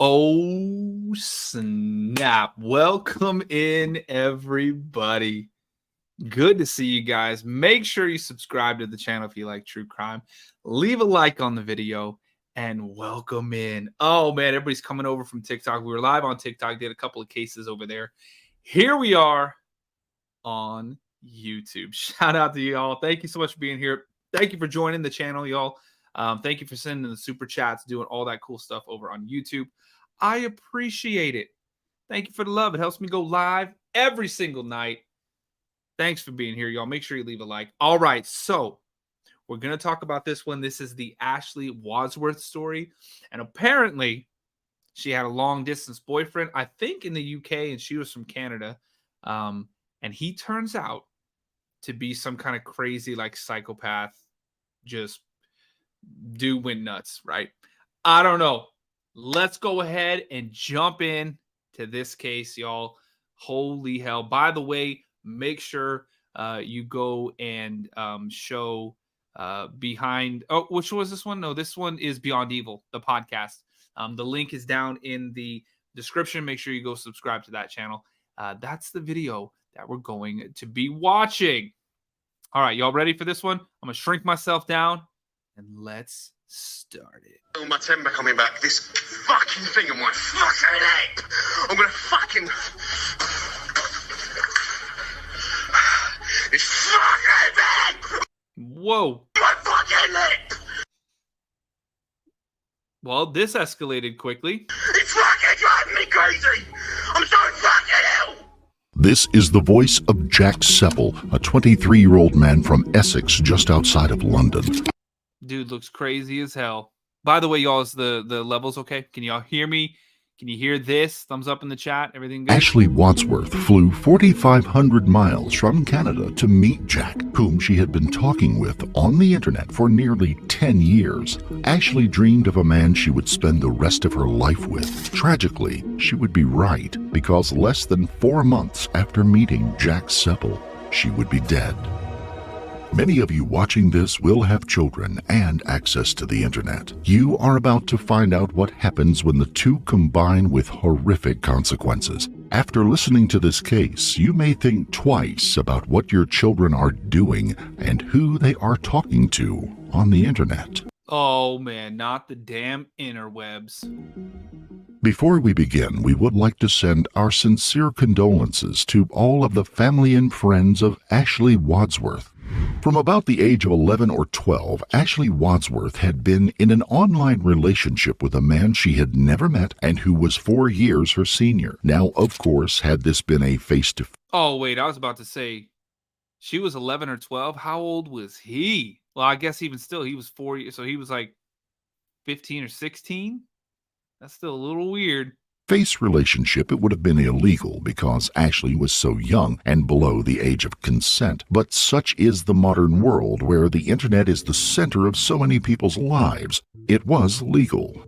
Oh, snap. Welcome in, everybody. Good to see you guys. Make sure you subscribe to the channel if you like true crime. Leave a like on the video and welcome in. Oh, man, everybody's coming over from TikTok. We were live on TikTok, did a couple of cases over there. Here we are on YouTube. Shout out to y'all. Thank you so much for being here. Thank you for joining the channel, y'all. Thank you for sending the super chats, doing all that cool stuff over on YouTube. I appreciate it. Thank you for the love. It helps me go live every single night. Thanks for being here, y'all. Make sure you leave a like. All right, so we're going to talk about this one. This is the Ashley Wadsworth story. And apparently, she had a long-distance boyfriend, I think in the UK, and she was from Canada. And he turns out to be some kind of crazy, like, psychopath, just dude went nuts, right? I don't know. Let's go ahead and jump in to this case, y'all. Holy hell. By the way, make sure you go and show behind. Oh, which was this one? No, this one is Beyond Evil, the podcast. The link is down in the description. Make sure you go subscribe to that channel. That's the video that we're going to be watching. All right, y'all ready for this one? I'm going to shrink myself down and let's start it. Oh, my temper coming back. This fucking thing on my fucking lip. I'm gonna fucking. It's fucking big. Whoa. My fucking lip. Well, this escalated quickly. It's fucking driving me crazy. I'm so fucking ill. This is the voice of Jack Sepple, a 23-year-old man from Essex just outside of London. Dude looks crazy as hell. By the way, y'all, is the levels okay? Can y'all hear me? Can you hear this? Thumbs up in the chat. Everything good? Ashley Wadsworth flew 4,500 miles from Canada to meet Jack, whom she had been talking with on the internet for nearly 10 years. Ashley dreamed of a man she would spend the rest of her life with. Tragically, she would be right, because less than 4 months after meeting Jack Sepple, she would be dead. Many of you watching this will have children and access to the internet. You are about to find out what happens when the two combine with horrific consequences. After listening to this case, you may think twice about what your children are doing and who they are talking to on the internet. Oh man, not the damn interwebs. Before we begin, we would like to send our sincere condolences to all of the family and friends of Ashley Wadsworth. From about the age of 11 or 12, Ashley Wadsworth had been in an online relationship with a man she had never met and who was 4 years her senior. Now, of course, had this been a face-to-face... Oh, wait, I was about to say, she was 11 or 12. How old was he? Well, I guess even still, he was 4 years, so he was like 15 or 16? That's still a little weird. relationship, it would have been illegal because Ashley was so young and below the age of consent. But such is the modern world where the internet is the center of so many people's lives. It was legal.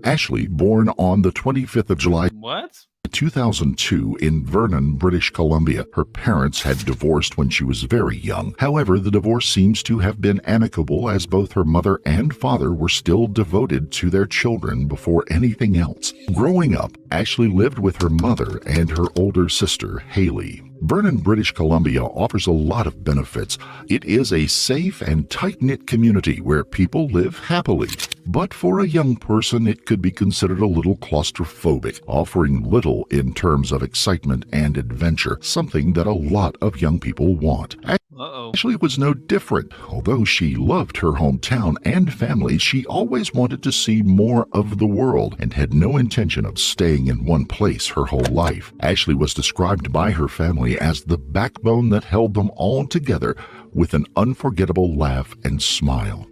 Ashley, born on the 25th of July, What? 2002 in Vernon, British Columbia. Her parents had divorced when she was very young. However, the divorce seems to have been amicable as both her mother and father were still devoted to their children before anything else. Growing up, Ashley lived with her mother and her older sister, Haley. Vernon, British Columbia offers a lot of benefits. It is a safe and tight-knit community where people live happily. But for a young person, it could be considered a little claustrophobic, offering little in terms of excitement and adventure, something that a lot of young people want. Ashley was no different. Although she loved her hometown and family, she always wanted to see more of the world and had no intention of staying in one place her whole life. Ashley was described by her family as the backbone that held them all together with an unforgettable laugh and smile.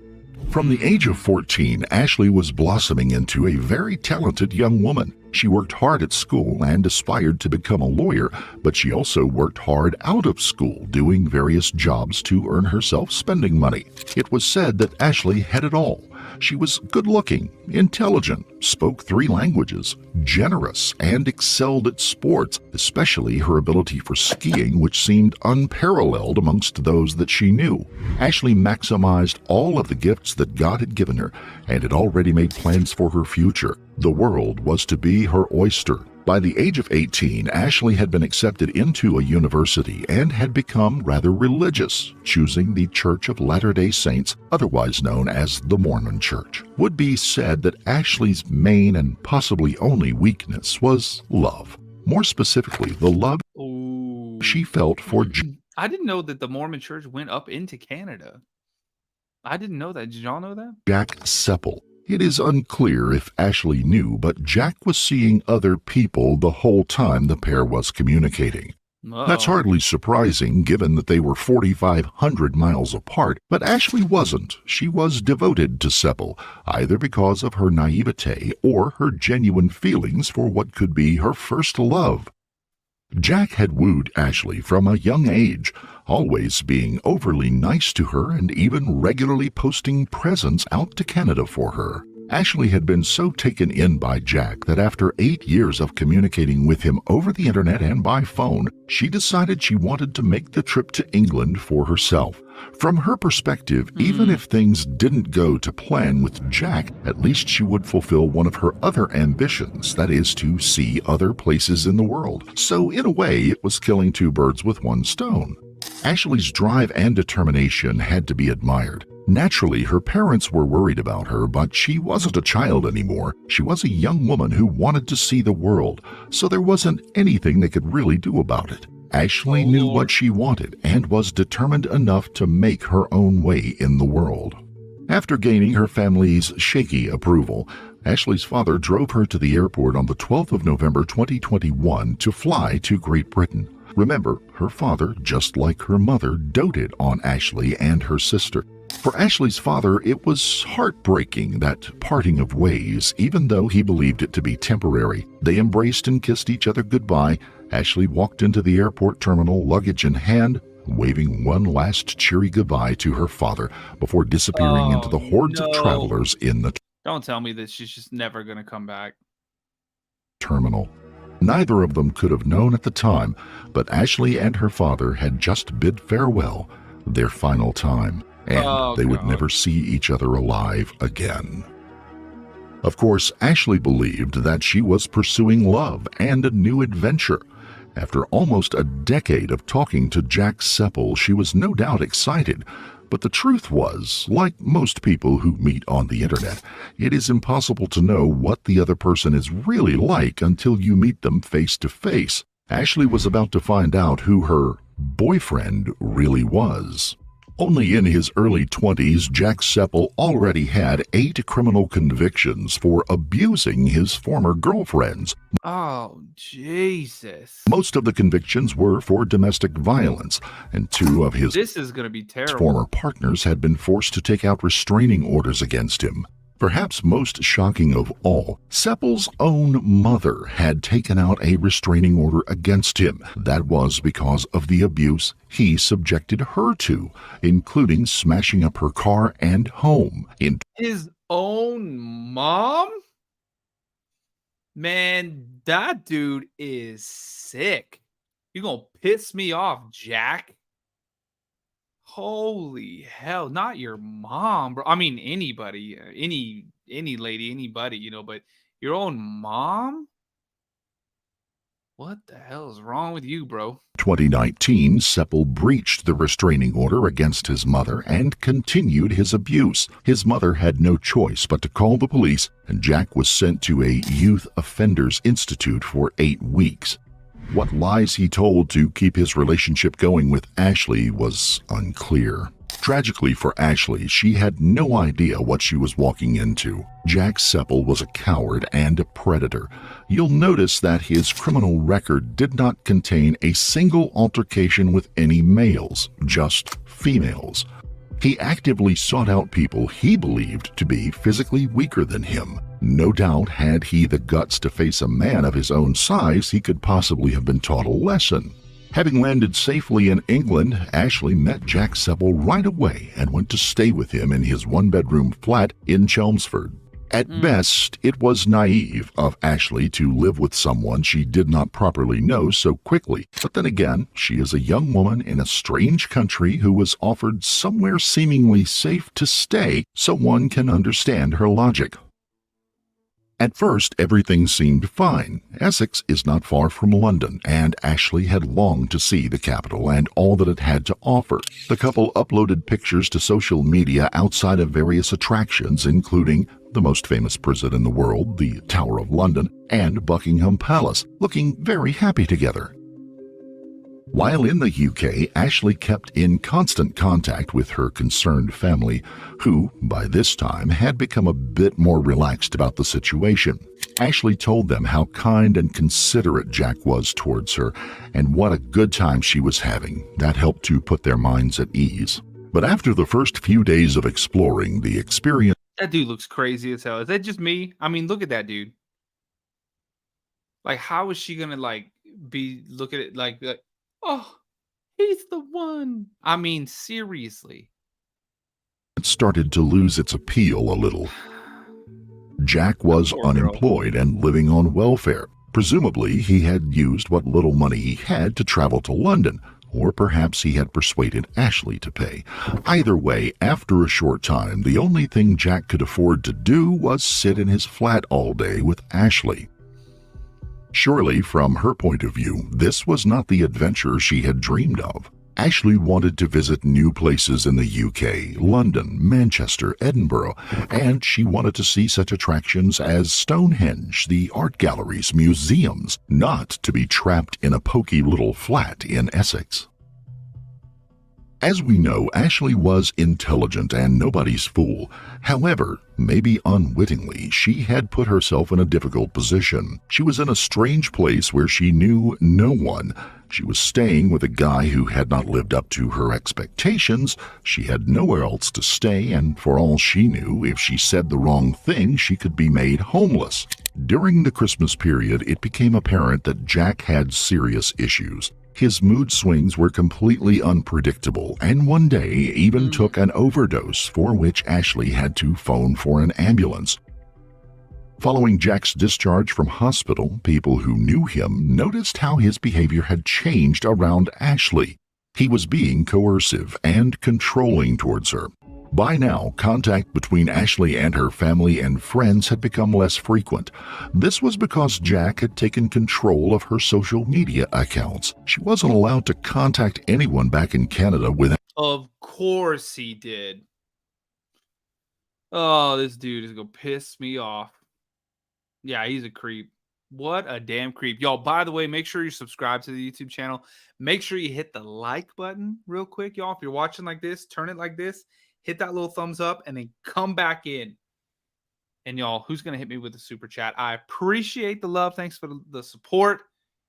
From the age of 14, Ashley was blossoming into a very talented young woman. She worked hard at school and aspired to become a lawyer, but she also worked hard out of school, doing various jobs to earn herself spending money. It was said that Ashley had it all. She was good-looking, intelligent, spoke 3 languages, generous, and excelled at sports, especially her ability for skiing, which seemed unparalleled amongst those that she knew. Ashley maximized all of the gifts that God had given her and had already made plans for her future. The world was to be her oyster. By the age of 18, Ashley had been accepted into a university and had become rather religious, choosing the Church of Latter-day Saints, otherwise known as the Mormon Church. Would be said that Ashley's main and possibly only weakness was love. More specifically, the love she felt for I didn't know that the Mormon Church went up into Canada. I didn't know that. Did y'all know that? Jack Sepple. It is unclear if Ashley knew, but Jack was seeing other people the whole time the pair was communicating. That's hardly surprising, given that they were 4,500 miles apart, but Ashley wasn't. She was devoted to Sepple, either because of her naivete or her genuine feelings for what could be her first love. Jack had wooed Ashley from a young age, always being overly nice to her and even regularly posting presents out to Canada for her. Ashley had been so taken in by Jack that after 8 years of communicating with him over the internet and by phone, she decided she wanted to make the trip to England for herself. From her perspective, even if things didn't go to plan with Jack, at least she would fulfill one of her other ambitions, that is to see other places in the world. So in a way, it was killing 2 birds with 1 stone. Ashley's drive and determination had to be admired. Naturally, her parents were worried about her, but she wasn't a child anymore. She was a young woman who wanted to see the world, so there wasn't anything they could really do about it. Ashley knew what she wanted and was determined enough to make her own way in the world. After gaining her family's shaky approval, Ashley's father drove her to the airport on the 12th of November 2021 to fly to Great Britain. Remember, her father, just like her mother, doted on Ashley and her sister. For Ashley's father, it was heartbreaking, that parting of ways, even though he believed it to be temporary. They embraced and kissed each other goodbye. Ashley walked into the airport terminal, luggage in hand, waving one last cheery goodbye to her father before disappearing into the hordes of travelers in the Don't tell me that she's just never going to come back. terminal. Neither of them could have known at the time, but Ashley and her father had just bid farewell, their final time, and they would never see each other alive again. Of course, Ashley believed that she was pursuing love and a new adventure. After almost a decade of talking to Jack Sepple, she was no doubt excited. But the truth was, like most people who meet on the internet, it is impossible to know what the other person is really like until you meet them face to face. Ashley was about to find out who her boyfriend really was. Only in his early 20s, Jack Sepple already had 8 criminal convictions for abusing his former girlfriends. Oh, Jesus. Most of the convictions were for domestic violence, and 2 of his This is going to be terrible. former partners had been forced to take out restraining orders against him. Perhaps most shocking of all, Sepple's own mother had taken out a restraining order against him. That was because of the abuse he subjected her to, including smashing up her car and home. In His own mom? Man, that dude is sick. You're going to piss me off, Jack. Holy hell, not your mom, bro. I mean, anybody, any lady, anybody, you know, but your own mom? What the hell is wrong with you, bro? 2019, Sepple breached the restraining order against his mother and continued his abuse. His mother had no choice but to call the police, and Jack was sent to a youth offenders institute for 8 weeks. What lies he told to keep his relationship going with Ashley was unclear. Tragically for Ashley, she had no idea what she was walking into. Jack Sepple was a coward and a predator. You'll notice that his criminal record did not contain a single altercation with any males, just females. He actively sought out people he believed to be physically weaker than him. No doubt, had he the guts to face a man of his own size, he could possibly have been taught a lesson. Having landed safely in England, Ashley met Jack Sepple right away and went to stay with him in his one-bedroom flat in Chelmsford. At best, it was naive of Ashley to live with someone she did not properly know so quickly. But then again, she is a young woman in a strange country who was offered somewhere seemingly safe to stay, so one can understand her logic. At first, everything seemed fine. Essex is not far from London, and Ashley had longed to see the capital and all that it had to offer. The couple uploaded pictures to social media outside of various attractions, including the most famous prison in the world, the Tower of London, and Buckingham Palace, looking very happy together. While in the UK, Ashley kept in constant contact with her concerned family, who, by this time, had become a bit more relaxed about the situation. Ashley told them how kind and considerate Jack was towards her, and what a good time she was having. That helped to put their minds at ease. But after the first few days of exploring, the experience... That dude looks crazy as hell. Is that just me? I mean, look at that dude. Like, how is she gonna, like, look at it like oh, he's the one. I mean, seriously. It started to lose its appeal a little. Jack was unemployed and living on welfare. Presumably, he had used what little money he had to travel to London, or perhaps he had persuaded Ashley to pay. Either way, after a short time, the only thing Jack could afford to do was sit in his flat all day with Ashley. Surely, from her point of view, this was not the adventure she had dreamed of. Ashley wanted to visit new places in the UK, London, Manchester, Edinburgh, and she wanted to see such attractions as Stonehenge, the art galleries, museums, not to be trapped in a poky little flat in Essex. As we know, Ashley was intelligent and nobody's fool. However, maybe unwittingly, she had put herself in a difficult position. She was in a strange place where she knew no one. She was staying with a guy who had not lived up to her expectations. She had nowhere else to stay, and for all she knew, if she said the wrong thing, she could be made homeless. During the Christmas period, it became apparent that Jack had serious issues. His mood swings were completely unpredictable, and one day even took an overdose, for which Ashley had to phone for an ambulance. Following Jack's discharge from hospital, people who knew him noticed how his behavior had changed around Ashley. He was being coercive and controlling towards her. By now, contact between Ashley and her family and friends had become less frequent. This was because Jack had taken control of her social media accounts. She wasn't allowed to contact anyone back in Canada without... Of course he did. Oh, this dude is gonna piss me off. Yeah, he's a creep. What a damn creep. Y'all, by the way, make sure you subscribe to the YouTube channel. Make sure you hit the like button real quick, y'all. If you're watching like this, turn it like this. Hit that little thumbs up and then come back in. And y'all, who's going to hit me with a super chat? I appreciate the love. Thanks for the support.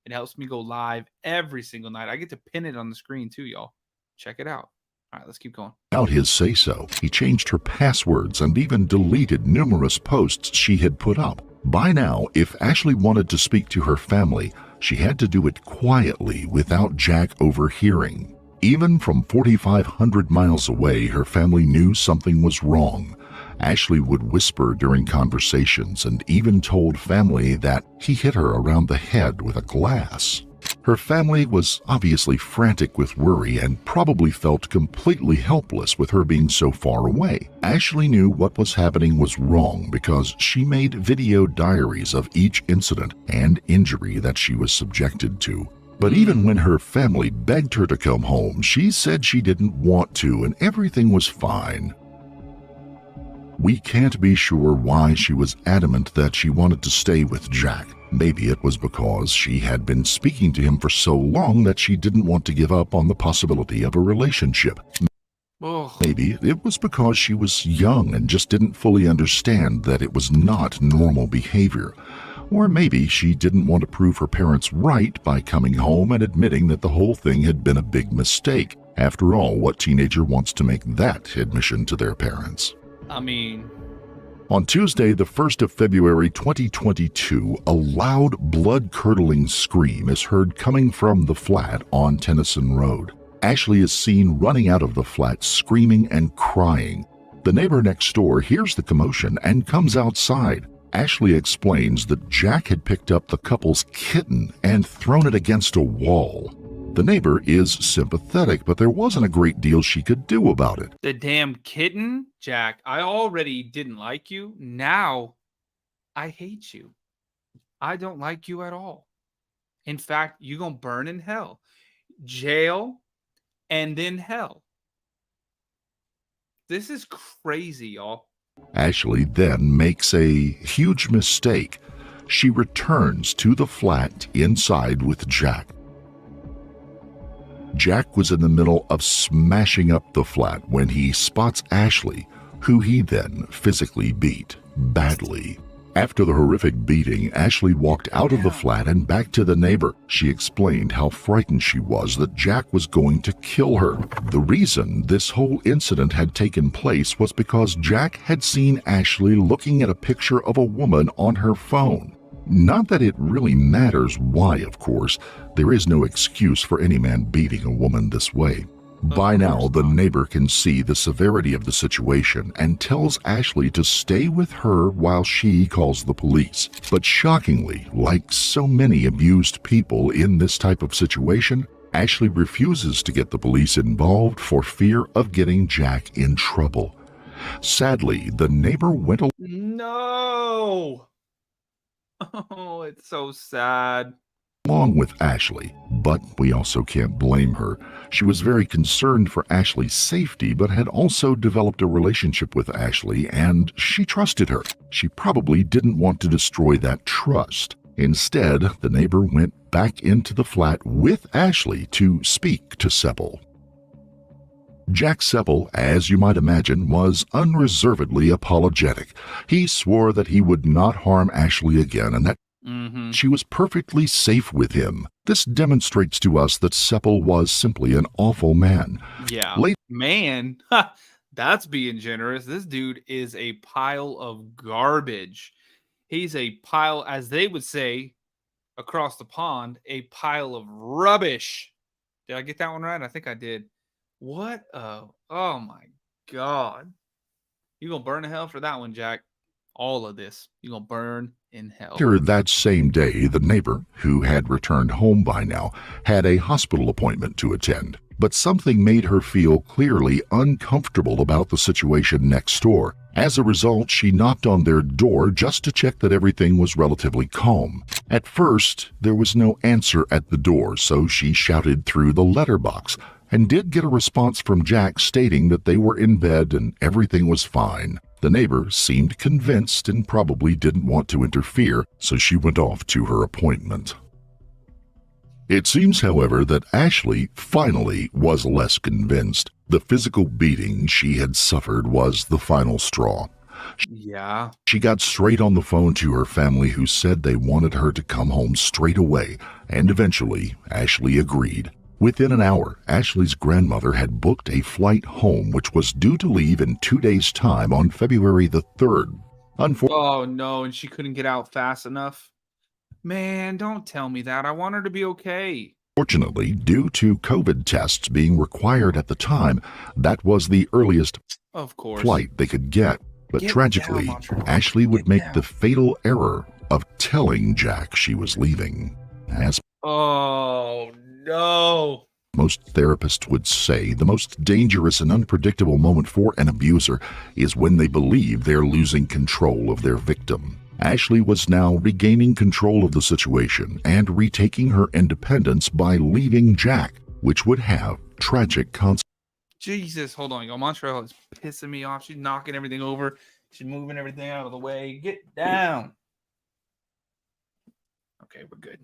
It helps me go live every single night. I get to pin it on the screen too, y'all. Check it out. All right, let's keep going. Without his say-so, he changed her passwords and even deleted numerous posts she had put up. By now, if Ashley wanted to speak to her family, she had to do it quietly without Jack overhearing. Even from 4,500 miles away, her family knew something was wrong. Ashley would whisper during conversations and even told family that he hit her around the head with a glass. Her family was obviously frantic with worry and probably felt completely helpless with her being so far away. Ashley knew what was happening was wrong because she made video diaries of each incident and injury that she was subjected to. But even when her family begged her to come home, she said she didn't want to and everything was fine. We can't be sure why she was adamant that she wanted to stay with Jack. Maybe it was because she had been speaking to him for so long that she didn't want to give up on the possibility of a relationship. Maybe it was because she was young and just didn't fully understand that it was not normal behavior. Or maybe she didn't want to prove her parents right by coming home and admitting that the whole thing had been a big mistake. After all, what teenager wants to make that admission to their parents? I mean, On Tuesday, the 1st of February 2022, a loud, blood-curdling scream is heard coming from the flat on Tennyson Road. Ashley is seen running out of the flat, screaming and crying. The neighbor next door hears the commotion and comes outside. Ashley explains that Jack had picked up the couple's kitten and thrown it against a wall. The neighbor is sympathetic, but there wasn't a great deal she could do about it. The damn kitten? Jack, I already didn't like you. Now, I hate you. I don't like you at all. In fact, you're going to burn in hell. Jail and then hell. This is crazy, y'all. Ashley then makes a huge mistake. She returns to the flat inside with Jack. Jack was in the middle of smashing up the flat when he spots Ashley, who he then physically beat badly. After the horrific beating, Ashley walked out of the flat and back to the neighbor. She explained how frightened she was that Jack was going to kill her. The reason this whole incident had taken place was because Jack had seen Ashley looking at a picture of a woman on her phone. Not that it really matters why, of course. There is no excuse for any man beating a woman this way. By now, the neighbor can see the severity of the situation and tells Ashley to stay with her while she calls the police. But shockingly, like so many abused people in this type of situation, Ashley refuses to get the police involved for fear of getting Jack in trouble. Sadly, the neighbor went along. No! Oh, it's so sad. Along with Ashley, but we also can't blame her. She was very concerned for Ashley's safety, but had also developed a relationship with Ashley, and she trusted her. She probably didn't want to destroy that trust. Instead, the neighbor went back into the flat with Ashley to speak to Sepple. Jack Sepple, as you might imagine, was unreservedly apologetic. He swore that he would not harm Ashley again and that she was perfectly safe with him. This demonstrates to us that Sepple was simply an awful man. Yeah, man, that's being generous. This dude is a pile of garbage. He's a pile, as they would say across the pond, a pile of rubbish. Did I get that one right? I think I did. What? Oh my God. You're going to burn in hell for that one, Jack. All of this. You're going to burn in hell. Later that same day, the neighbor, who had returned home by now, had a hospital appointment to attend. But something made her feel clearly uncomfortable about the situation next door. As a result, she knocked on their door just to check that everything was relatively calm. At first, there was no answer at the door, so she shouted through the letterbox and did get a response from Jack stating that they were in bed and everything was fine. The neighbor seemed convinced and probably didn't want to interfere, so she went off to her appointment. It seems, however, that Ashley finally was less convinced. The physical beating she had suffered was the final straw. Yeah. She got straight on the phone to her family, who said they wanted her to come home straight away, and eventually Ashley agreed. Within an hour, Ashley's grandmother had booked a flight home, which was due to leave in 2 days' time on February the 3rd. Oh, no, and she couldn't get out fast enough? Man, don't tell me that. I want her to be okay. Fortunately, due to COVID tests being required at the time, that was the earliest flight they could get. But tragically, Ashley would make the fatal error of telling Jack she was leaving. Oh, no. Most therapists would say the most dangerous and unpredictable moment for an abuser is when they believe they're losing control of their victim. Ashley was now regaining control of the situation and retaking her independence by leaving Jack, which would have tragic consequences. Jesus, hold on, y'all. Montreal is pissing me off. She's knocking everything over. She's moving everything out of the way. Get down. Okay, we're good.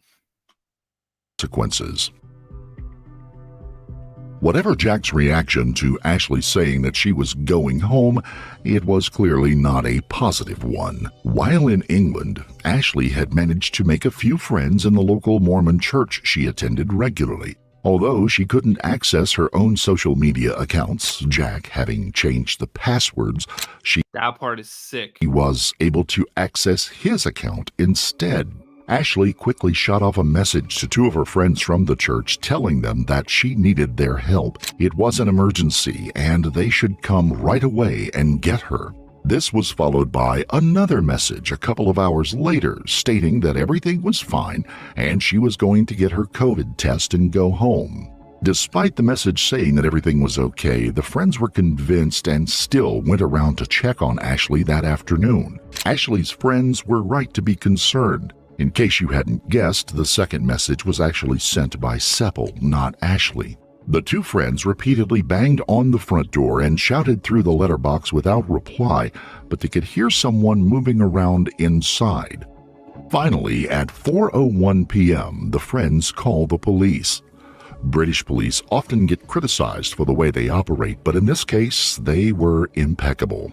Whatever Jack's reaction to Ashley saying that she was going home, it was clearly not a positive one. While in England, Ashley had managed to make a few friends in the local Mormon church she attended regularly. Although she couldn't access her own social media accounts, Jack having changed the passwords, she That part is sick. was able to access his account instead. Ashley quickly shot off a message to two of her friends from the church telling them that she needed their help. It was an emergency and they should come right away and get her. This was followed by another message a couple of hours later stating that everything was fine and she was going to get her COVID test and go home. Despite the message saying that everything was okay, the friends were convinced and still went around to check on Ashley that afternoon. Ashley's friends were right to be concerned. In case you hadn't guessed, the second message was actually sent by Sepple, not Ashley. The two friends repeatedly banged on the front door and shouted through the letterbox without reply, but they could hear someone moving around inside. Finally, at 4:01 p.m., the friends called the police. British police often get criticized for the way they operate, but in this case, they were impeccable.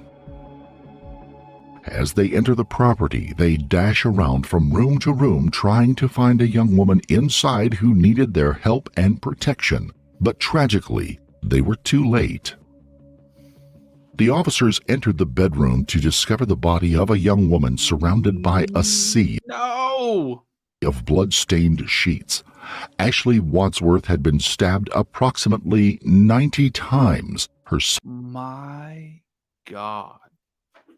As they enter the property, they dash around from room to room trying to find a young woman inside who needed their help and protection. But tragically, they were too late. The officers entered the bedroom to discover the body of a young woman surrounded by a sea of blood-stained sheets. Ashley Wadsworth had been stabbed approximately 90 times. Her My God.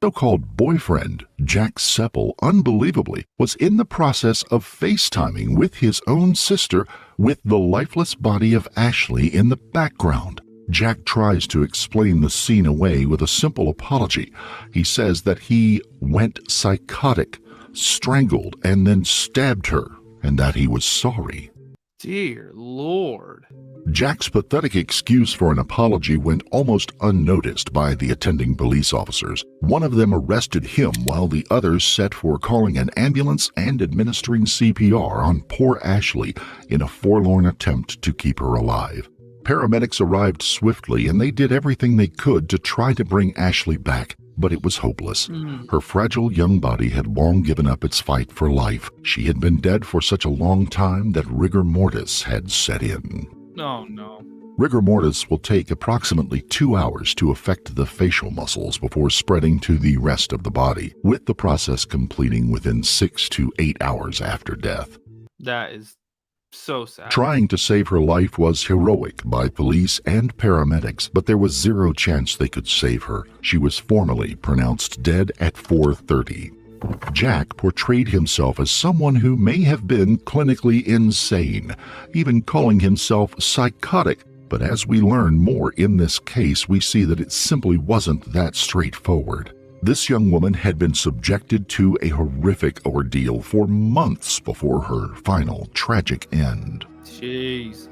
so-called boyfriend, Jack Sepple, unbelievably, was in the process of FaceTiming with his own sister with the lifeless body of Ashley in the background. Jack tries to explain the scene away with a simple apology. He says that he went psychotic, strangled, and then stabbed her, and that he was sorry. Dear Lord. Jack's pathetic excuse for an apology went almost unnoticed by the attending police officers. One of them arrested him while the others set for calling an ambulance and administering CPR on poor Ashley in a forlorn attempt to keep her alive. Paramedics arrived swiftly and they did everything they could to try to bring Ashley back, but it was hopeless. Her fragile young body had long given up its fight for life. She had been dead for such a long time that rigor mortis had set in. Oh, no. Rigor mortis will take approximately 2 hours to affect the facial muscles before spreading to the rest of the body, with the process completing within 6 to 8 hours after death. That is so sad. Trying to save her life was heroic by police and paramedics, but there was zero chance they could save her. She was formally pronounced dead at 4:30. Jack portrayed himself as someone who may have been clinically insane, even calling himself psychotic. But as we learn more in this case, we see that it simply wasn't that straightforward. This young woman had been subjected to a horrific ordeal for months before her final tragic end. Jesus.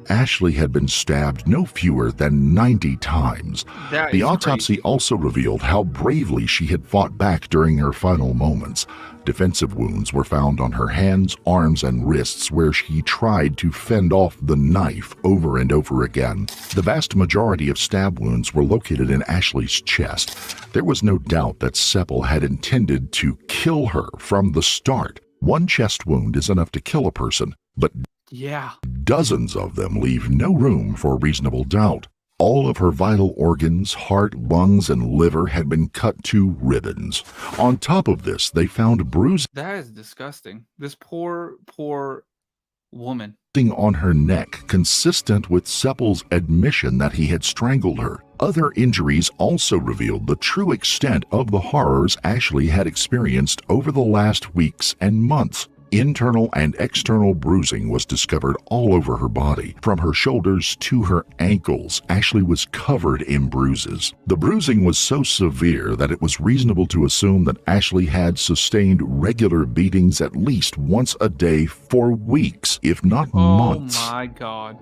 Ashley had been stabbed no fewer than 90 times. The autopsy crazy. also revealed how bravely she had fought back during her final moments. Defensive wounds were found on her hands, arms, and wrists where she tried to fend off the knife over and over again. The vast majority of stab wounds were located in Ashley's chest. There was no doubt that Sepple had intended to kill her from the start. One chest wound is enough to kill a person, but Yeah. dozens of them leave no room for reasonable doubt. All of her vital organs, heart, lungs, and liver had been cut to ribbons. On top of this, they found bruising That is disgusting. This poor woman. on her neck, consistent with Sepple's admission that he had strangled her. Other injuries also revealed the true extent of the horrors Ashley had experienced over the last weeks and months. Internal and external bruising was discovered all over her body. From her shoulders to her ankles, Ashley was covered in bruises. The bruising was so severe that it was reasonable to assume that Ashley had sustained regular beatings at least once a day for weeks, if not months. Oh my God.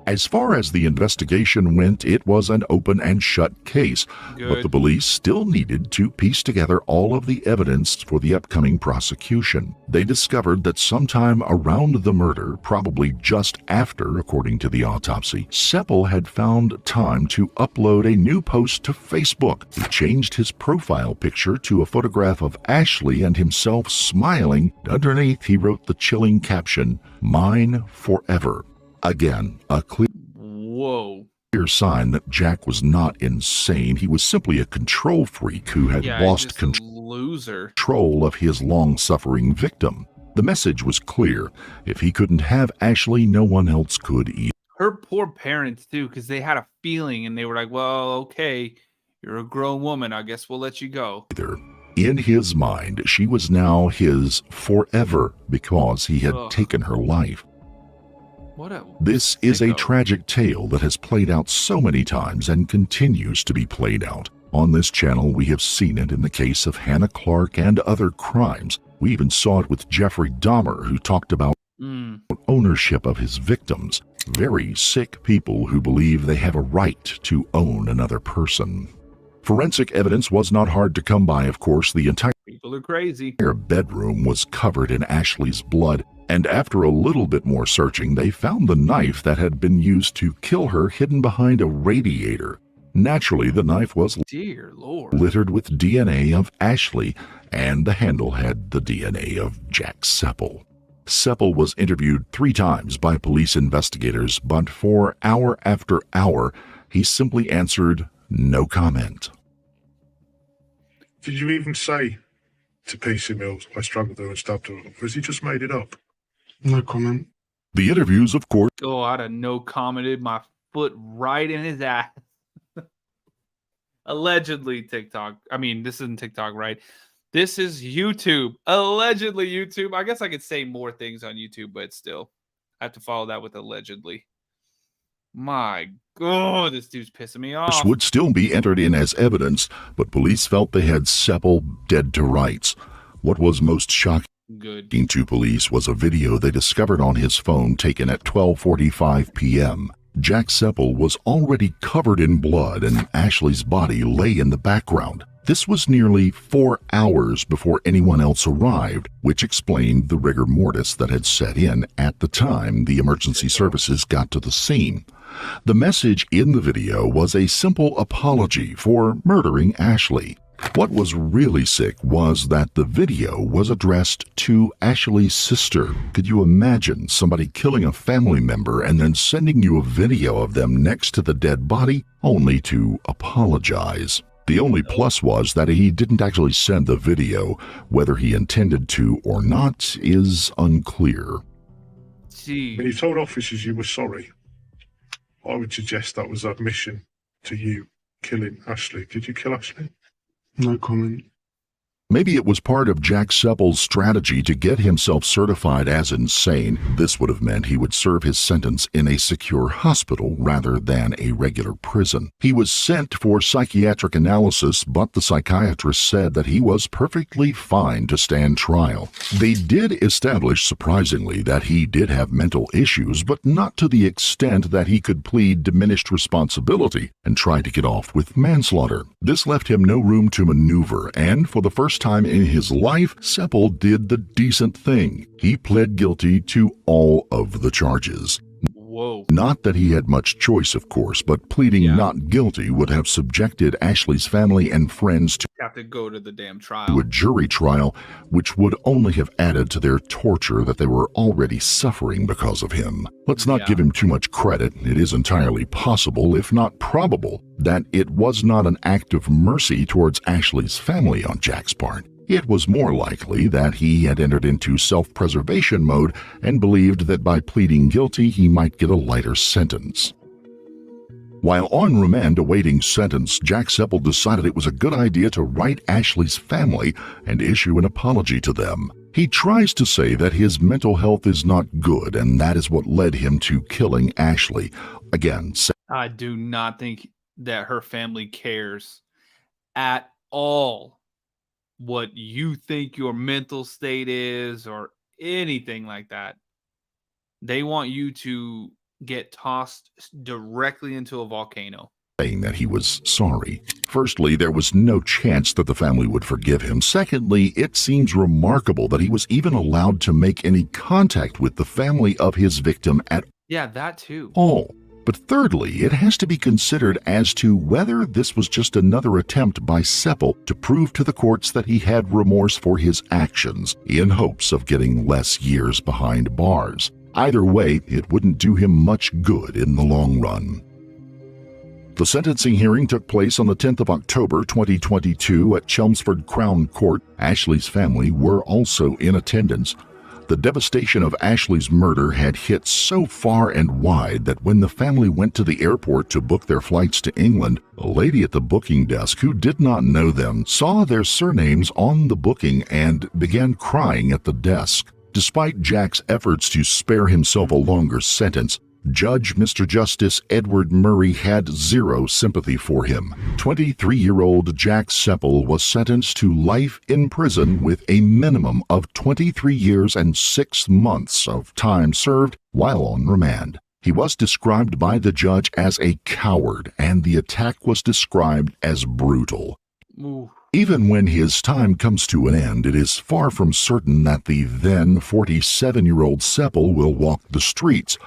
As far as the investigation went, it was an open and shut case, but the police still needed to piece together all of the evidence for the upcoming prosecution. They discovered that sometime around the murder, probably just after, according to the autopsy, Sepple had found time to upload a new post to Facebook. He changed his profile picture to a photograph of Ashley and himself smiling. Underneath, he wrote the chilling caption, "Mine forever." Again, a clear Whoa. sign that Jack was not insane. He was simply a control freak who had Yeah, lost just a loser. control of his long-suffering victim. The message was clear. If he couldn't have Ashley, no one else could either. Her poor parents, too, because they had a feeling and they were like, well, okay, you're a grown woman. I guess we'll let you go. In his mind, she was now his forever because he had Ugh. taken her life. This is a tragic tale that has played out so many times and continues to be played out. On this channel, we have seen it in the case of Hannah Clark and other crimes. We even saw it with Jeffrey Dahmer, who talked about ownership of his victims. Very sick people who believe they have a right to own another person. Forensic evidence was not hard to come by, of course. The entire People are crazy. bedroom was covered in Ashley's blood, and after a little bit more searching, they found the knife that had been used to kill her hidden behind a radiator. Naturally, the knife was Dear Lord. littered with DNA of Ashley, and the handle had the DNA of Jack Sepple. Sepple was interviewed 3 times by police investigators, but for hour after hour, he simply answered no comment. Did you even say to PC Mills, I strangled her and stabbed her, or has he just made it up? No comment. The interviews, of course, Oh, I'd have no commented. My foot right in his ass. Allegedly TikTok. I mean, this isn't TikTok, right? This is YouTube. Allegedly YouTube. I guess I could say more things on YouTube, but still, I have to follow that with allegedly. My God, this dude's pissing me off. would still be entered in as evidence, but police felt they had Sepple dead to rights. What was most shocking Good. to police was a video they discovered on his phone taken at 12:45 p.m. Jack Sepple was already covered in blood and Ashley's body lay in the background. This was nearly 4 hours before anyone else arrived, which explained the rigor mortis that had set in at the time the emergency services got to the scene. The message in the video was a simple apology for murdering Ashley. What was really sick was that the video was addressed to Ashley's sister. Could you imagine somebody killing a family member and then sending you a video of them next to the dead body only to apologize? The only plus was that he didn't actually send the video. Whether he intended to or not is unclear. Gee. When you told officers you were sorry, I would suggest that was admission to you killing Ashley. Did you kill Ashley? No comment. Maybe it was part of Jack Sepple's strategy to get himself certified as insane. This would have meant he would serve his sentence in a secure hospital rather than a regular prison. He was sent for psychiatric analysis, but the psychiatrist said that he was perfectly fine to stand trial. They did establish, surprisingly, that he did have mental issues, but not to the extent that he could plead diminished responsibility and try to get off with manslaughter. This left him no room to maneuver, and for the first time in his life, Sepple did the decent thing. He pled guilty to all of the charges. Whoa. Not that he had much choice, of course, but pleading not guilty would have subjected Ashley's family and friends to Have to go to the damn trial. a jury trial, which would only have added to their torture that they were already suffering because of him. Let's not give him too much credit. It is entirely possible, if not probable, that it was not an act of mercy towards Ashley's family on Jack's part. It was more likely that he had entered into self-preservation mode and believed that by pleading guilty he might get a lighter sentence. While on remand awaiting sentence, Jack Sepple decided it was a good idea to write Ashley's family and issue an apology to them. He tries to say that his mental health is not good, and that is what led him to killing Ashley. Again, I do not think that her family cares at all what you think your mental state is or anything like that. They want you to get tossed directly into a volcano. saying that he was sorry. Firstly, there was no chance that the family would forgive him. Secondly, it seems remarkable that he was even allowed to make any contact with the family of his victim at Yeah, that too. all. But thirdly, it has to be considered as to whether this was just another attempt by Sepple to prove to the courts that he had remorse for his actions in hopes of getting less years behind bars. Either way, it wouldn't do him much good in the long run. The sentencing hearing took place on the 10th of October 2022 at Chelmsford Crown Court. Ashley's family were also in attendance. The devastation of Ashley's murder had hit so far and wide that when the family went to the airport to book their flights to England, a lady at the booking desk who did not know them saw their surnames on the booking and began crying at the desk. Despite Jack's efforts to spare himself a longer sentence, Judge Mr. Justice Edward Murray had zero sympathy for him. 23-year-old Jack Sepple was sentenced to life in prison with a minimum of 23 years and 6 months of time served while on remand. He was described by the judge as a coward, and the attack was described as brutal. Ooh. Even when his time comes to an end, it is far from certain that the then 47-year-old Sepple will walk the streets.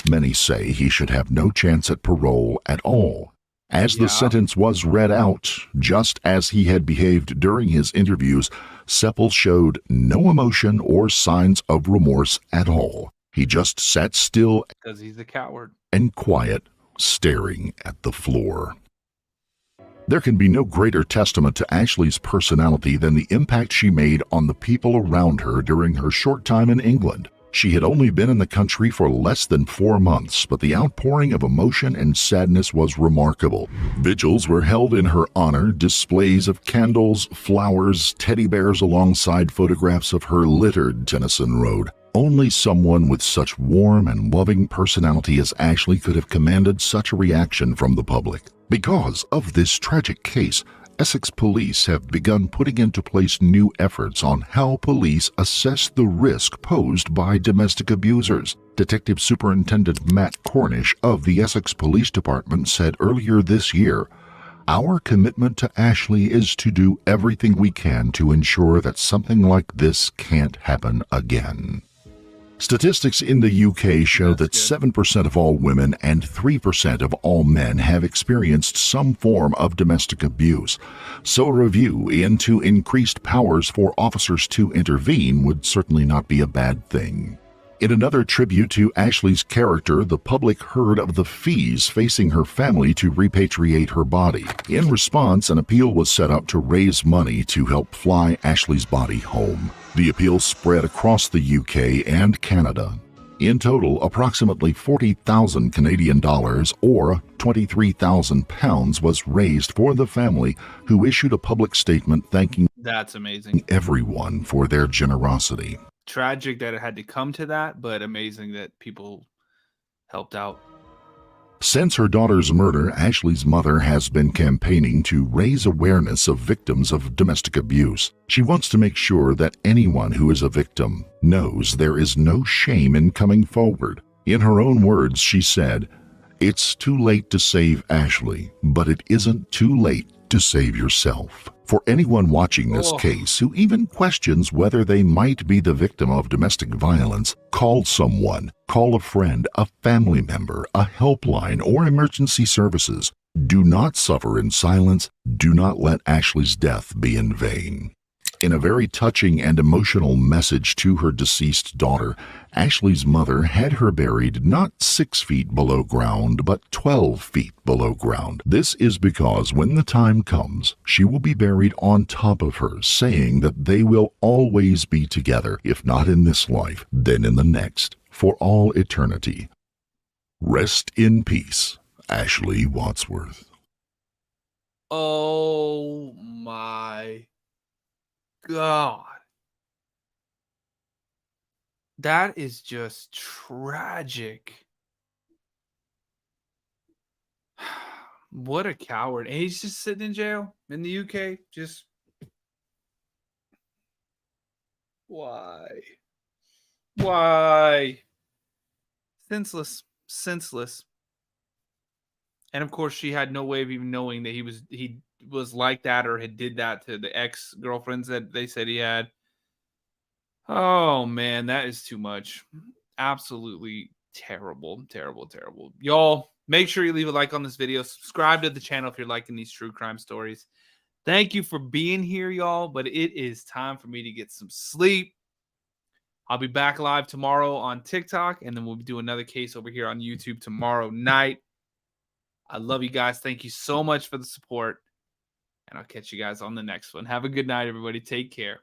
Many say he should have no chance at parole at all. As the sentence was read out, just as he had behaved during his interviews, Sepple showed no emotion or signs of remorse at all. He just sat still because he's a coward and quiet, staring at the floor. There can be no greater testament to Ashley's personality than the impact she made on the people around her during her short time in England. She had only been in the country for less than 4 months, but the outpouring of emotion and sadness was remarkable. Vigils were held in her honor, displays of candles, flowers, teddy bears alongside photographs of her littered Tennyson Road. Only someone with such warm and loving personality as Ashley could have commanded such a reaction from the public. Because of this tragic case, Essex police have begun putting into place new efforts on how police assess the risk posed by domestic abusers. Detective Superintendent Matt Cornish of the Essex Police Department said earlier this year, "Our commitment to Ashley is to do everything we can to ensure that something like this can't happen again." Statistics in the UK show that 7% of all women and 3% of all men have experienced some form of domestic abuse, so a review into increased powers for officers to intervene would certainly not be a bad thing. In another tribute to Ashley's character, the public heard of the fees facing her family to repatriate her body. In response, an appeal was set up to raise money to help fly Ashley's body home. The appeal spread across the UK and Canada. In total, approximately 40,000 Canadian dollars or 23,000 pounds was raised for the family, who issued a public statement thanking That's amazing. everyone for their generosity. Tragic that it had to come to that, but amazing that people helped out. Since her daughter's murder, Ashley's mother has been campaigning to raise awareness of victims of domestic abuse. She wants to make sure that anyone who is a victim knows there is no shame in coming forward. In her own words, she said, "It's too late to save Ashley, but it isn't too late to save yourself." For anyone watching this case who even questions whether they might be the victim of domestic violence, call someone, call a friend, a family member, a helpline, or emergency services. Do not suffer in silence. Do not let Ashley's death be in vain. In a very touching and emotional message to her deceased daughter, Ashley's mother had her buried not 6 feet below ground, but 12 feet below ground. This is because when the time comes, she will be buried on top of her, saying that they will always be together, if not in this life, then in the next, for all eternity. Rest in peace, Ashley Wadsworth. Oh my God. That is just tragic. What a coward. And he's just sitting in jail in the UK. Just why? Why? Senseless. Senseless. And of course, she had no way of even knowing that he was like that or had did that to the ex-girlfriends that they said he had. Oh man, that is too much. Absolutely terrible, terrible, terrible. Y'all, make sure you leave a like on this video. Subscribe to the channel if you're liking these true crime stories. Thank you for being here, y'all. But it is time for me to get some sleep. I'll be back live tomorrow on TikTok, and then we'll do another case over here on YouTube tomorrow night. I love you guys. Thank you so much for the support, and I'll catch you guys on the next one. Have a good night, everybody. Take care.